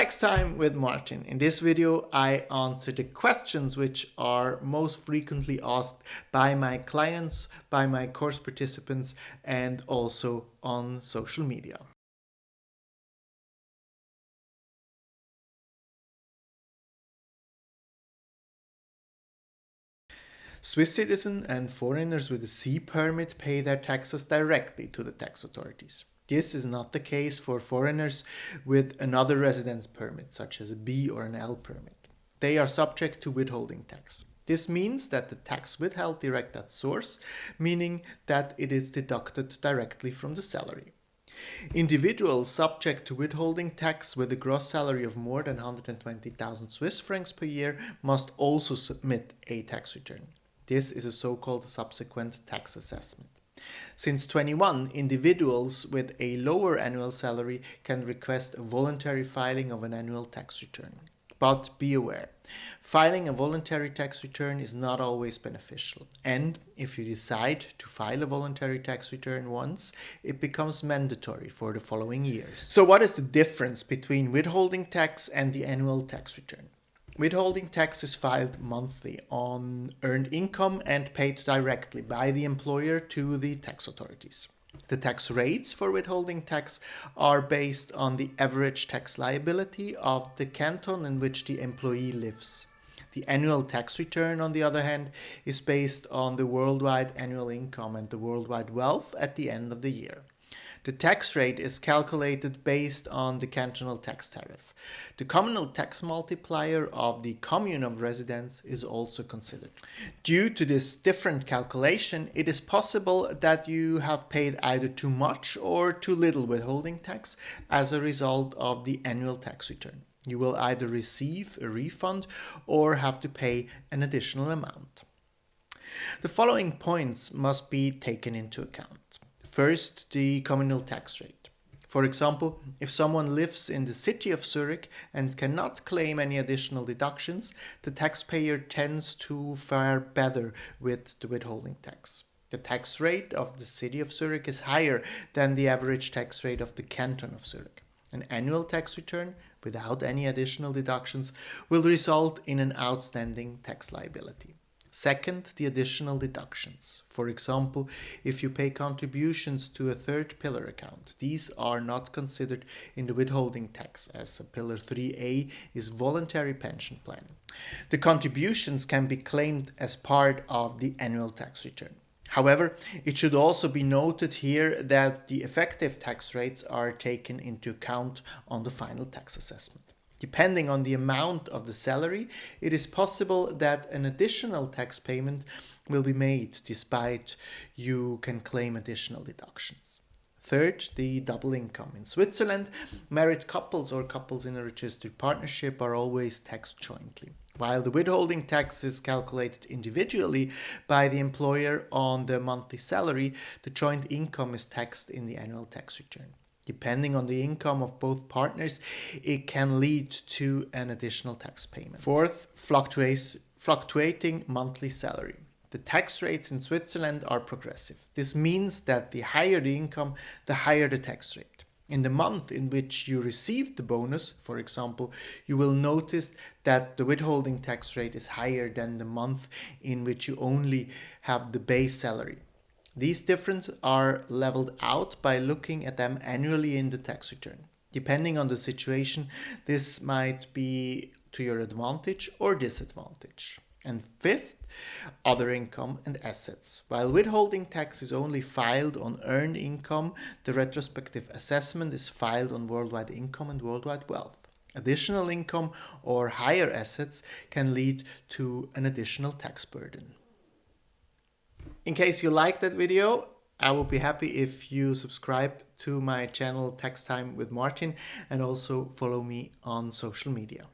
Tax time with Martin. In this video, I answer the questions which are most frequently asked by my clients, by my course participants, and also on social media. Swiss citizens and foreigners with a C permit pay their taxes directly to the tax authorities. This is not the case for foreigners with another residence permit, such as a B or an L permit. They are subject to withholding tax. This means that the tax withheld direct at source, meaning that it is deducted directly from the salary. Individuals subject to withholding tax with a gross salary of more than 120,000 Swiss francs per year must also submit a tax return. This is a so-called subsequent tax assessment. Since 21, individuals with a lower annual salary can request a voluntary filing of an annual tax return. But be aware, filing a voluntary tax return is not always beneficial. And if you decide to file a voluntary tax return once, it becomes mandatory for the following years. So what is the difference between withholding tax and the annual tax return? Withholding tax is filed monthly on earned income and paid directly by the employer to the tax authorities. The tax rates for withholding tax are based on the average tax liability of the canton in which the employee lives. The annual tax return, on the other hand, is based on the worldwide annual income and the worldwide wealth at the end of the year. The tax rate is calculated based on the cantonal tax tariff. The communal tax multiplier of the commune of residence is also considered. Due to this different calculation, it is possible that you have paid either too much or too little withholding tax as a result of the annual tax return. You will either receive a refund or have to pay an additional amount. The following points must be taken into account. First, the communal tax rate. For example, if someone lives in the city of Zurich and cannot claim any additional deductions, the taxpayer tends to fare better with the withholding tax. The tax rate of the city of Zurich is higher than the average tax rate of the canton of Zurich. An annual tax return, without any additional deductions, will result in an outstanding tax liability. Second, the additional deductions. For example, if you pay contributions to a third pillar account, these are not considered in the withholding tax as a Pillar 3A is voluntary pension plan. The contributions can be claimed as part of the annual tax return. However, it should also be noted here that the effective tax rates are taken into account on the final tax assessment. Depending on the amount of the salary, it is possible that an additional tax payment will be made despite you can claim additional deductions. Third, the double income. In Switzerland, married couples or couples in a registered partnership are always taxed jointly. While the withholding tax is calculated individually by the employer on the monthly salary, the joint income is taxed in the annual tax return. Depending on the income of both partners, it can lead to an additional tax payment. Fourth, fluctuating monthly salary. The tax rates in Switzerland are progressive. This means that the higher the income, the higher the tax rate. In the month in which you received the bonus, for example, you will notice that the withholding tax rate is higher than the month in which you only have the base salary. These differences are leveled out by looking at them annually in the tax return. Depending on the situation, this might be to your advantage or disadvantage. And fifth, other income and assets. While withholding tax is only filed on earned income, the retrospective assessment is filed on worldwide income and worldwide wealth. Additional income or higher assets can lead to an additional tax burden. In case you liked that video, I would be happy if you subscribe to my channel Tax Time with Martin and also follow me on social media.